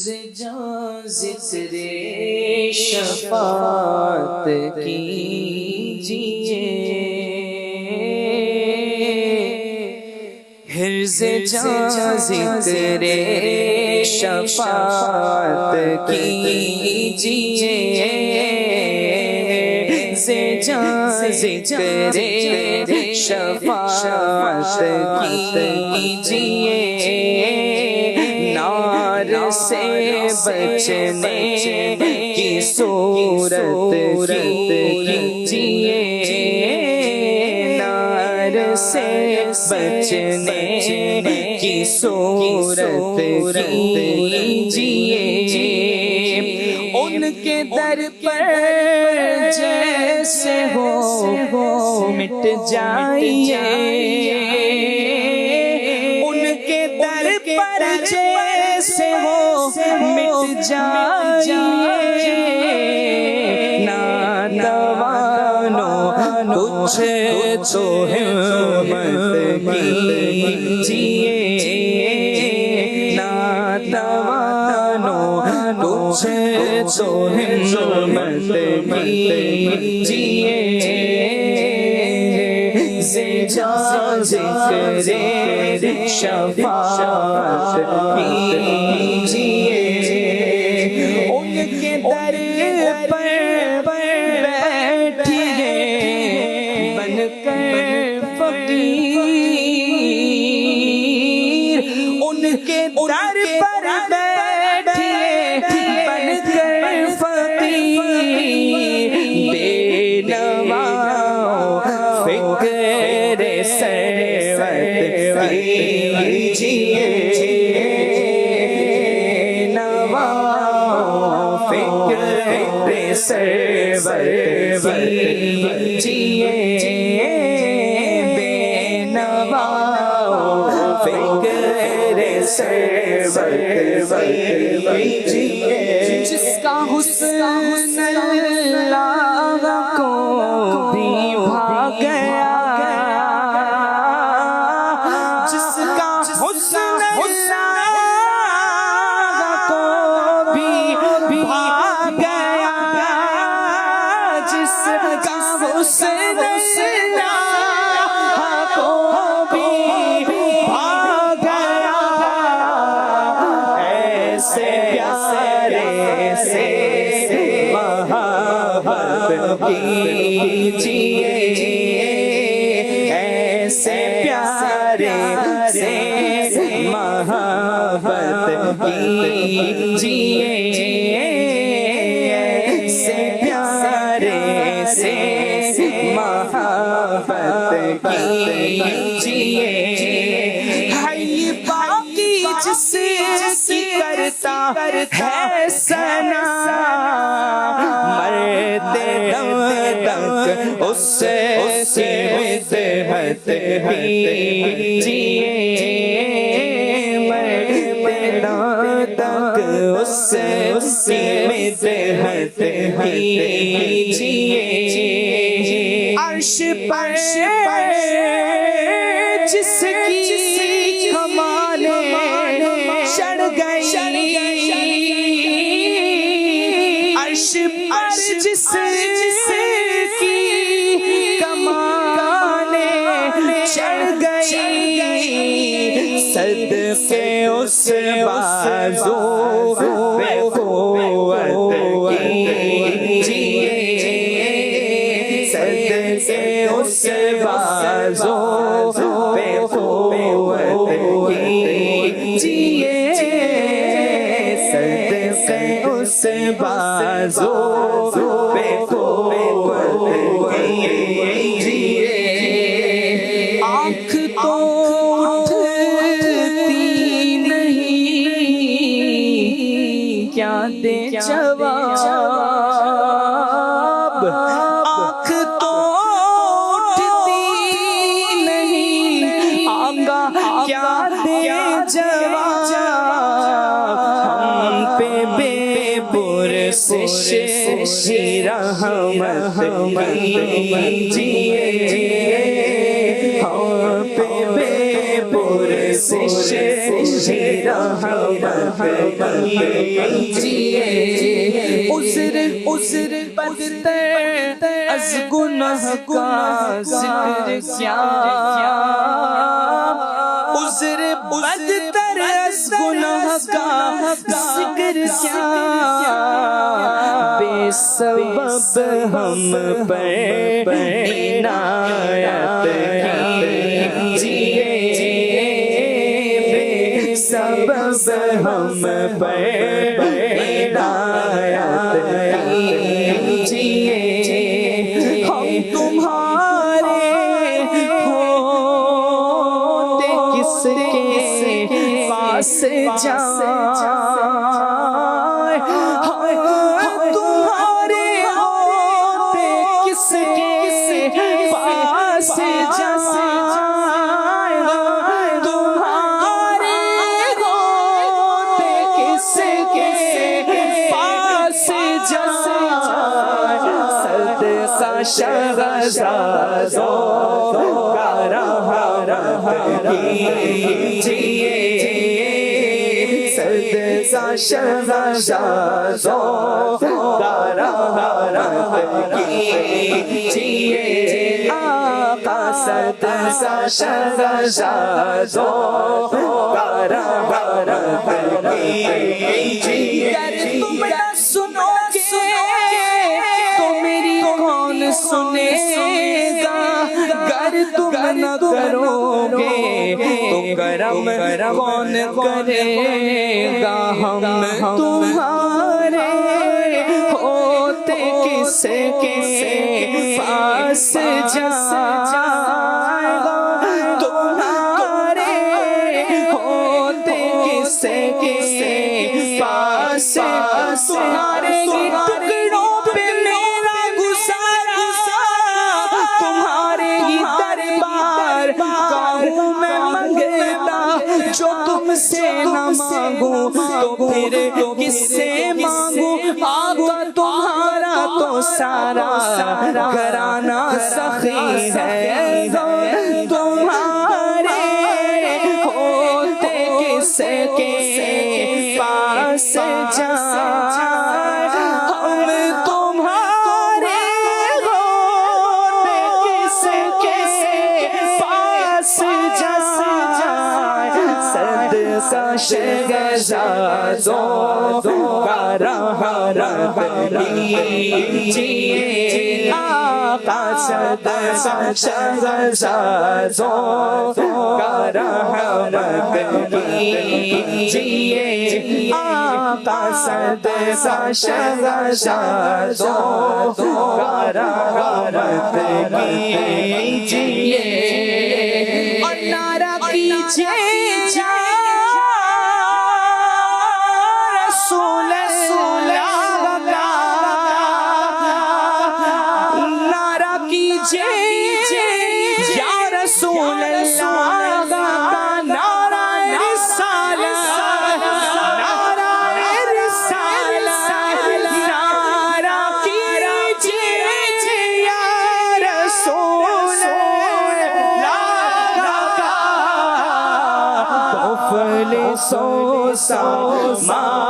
جاں ذکر شفاعت کیجئے، حرز جاں ذکر شفاعت کیجئے، جاں ذکر شفاعت کیجئے، نار سے بچنے کی صورت کیجئے، نار سے بچنے کی صورت کیجئے، ان کے در پر جیسے ہو مٹ جائیے، ان کے در پر جیسے ہو مٹ جائیے، ناتوانو کچھ تو ہمت کیجئے، ناتوانو کچھ تو ہمت کیجئے، جاں ذکر شفاعت کیجئے، ان کے در پر بیٹھیے بن کر فقیر، ان کے در پر بیٹھیے بن کر فقیر، بے نوا فکر سروت کیجئے، نوا فکر سروت کیجئے، بے نوا فکر سروت کیجئے، جس کا حسن اللہ کو بھی بھا گیا، جس کا حسن اللہ کو بھی بھا گیا، جس کا حسن اللہ کو بھی بھا گیا، ایسے پیارے سے محبت کیجئے، ایسے پیارے سے محبت کیجئے، ایسے پیارے سے محبت کیجئے، ہے باقی جس کی کرتا ہے ثنا، مرتے دم تک اس سے مدحت کیجئے، مرتے دم تک اس سے مدحت کیجئے، عرش پر جس کی کمالیں چڑھ گئی، عرش پر جس کی کمالیں چڑھ گئی، صدقے اس بازو بے قوت کیجئے، صدقے اس بازو بے قوت کیجئے، صدقے اس بازو بے قوت کیجئے، آنکھ تو اٹھتی نہیں کیا دے جواب، آنکھ تو اٹھتی نہیں آگا کیا دے جواب، ہم پہ بے پرسش رحمت کیجئے، ہم پہ بے پرسش رحمت کیجئے عذر بدتر از گناہ کا ذکر کیا عذر بدتر از گناہ کا ذکر کیا بے سبب ہم پر عنایت کیجئے بے سبب ہم پر عنایت کیجئے ہم تمہارے ہوتے کس کے پاس جائیں شہزادوں کا رحمت کیجئے صدقہ شہزادوں کا رحمت کیجئے آقا صدقہ شہزادوں کا رحمت کیجئے تم نہ سنو سنے گا گر تم نہ کرو گے تو کرم کون کرے گا ہم تمہارے ہوتے کس کے پاس جائیں گا تمہارے ہوتے کس کے پاس تمہارے ٹکڑوں پہ میرا گزارا تمہارے ہی دربار کا ہوں میں منگتا جو تم سے نہ مانگوں تو پھر کس سے مانگوں آقا تمہارا تو سارا گھرانہ سخی ہے تمہارے ہوتے کس کے پاس جائیں ہم تمہارے ہوتے کس کے پاس جائیں صدقہ شہزادوں کا رحمت کیجئے آقا صدقہ شہزادوں کا رحمت کیجئے آقا صدقہ شہزادوں کا رحمت کیجئے اور نعرہ کیجئے میں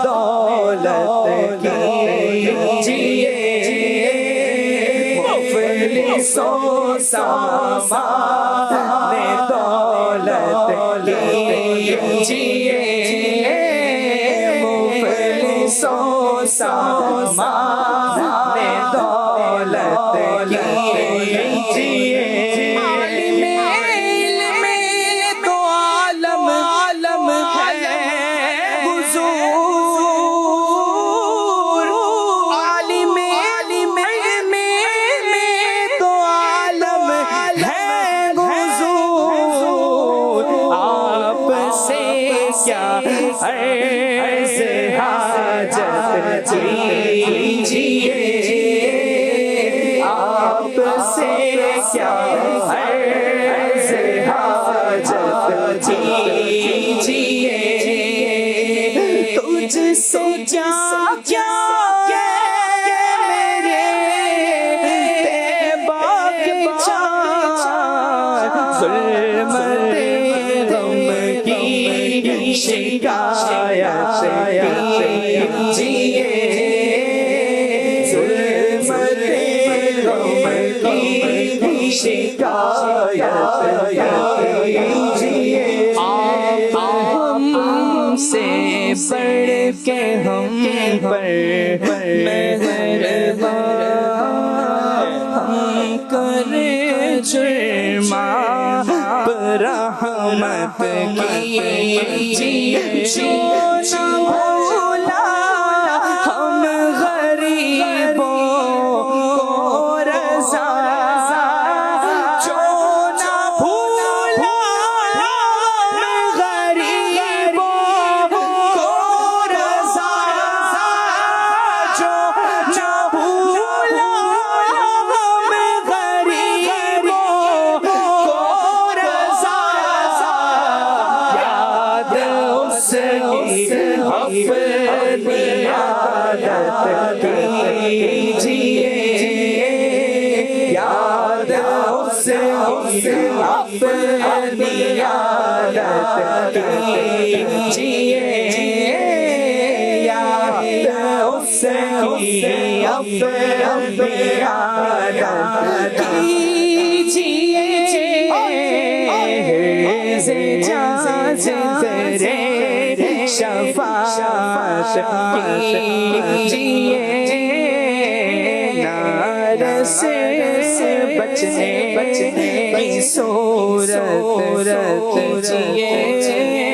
دولت کیجئے مفلسوں میں دولت کیجئے مفلسوں میں دولت کیجئے عرض حاجت کیجئے آپ سے کیا عرض حاجت کیجئے تجھ سے کیا میرے طیبہ کے چار ظلمت کیجیے ظلمت غم کی شکایت کیجیے آپ ہم سے بڑھ کے ہم پر مہربان ہم کریں جرما رحمت کیجیے نہ بھولا ہم غریبوں کو رضا جو نہ بھولا ہم غریبوں کو رضا جو نہ بھولا ہم غریبوں کو رضا یاد اس کی اپنی عادت کیجیے یاد اس کی اپنی عادت کیجیے یاد اس کی اپنی عادت کیجیے ذرے شفاعت کیجیے نار سے بچنے کی صورت کیجیے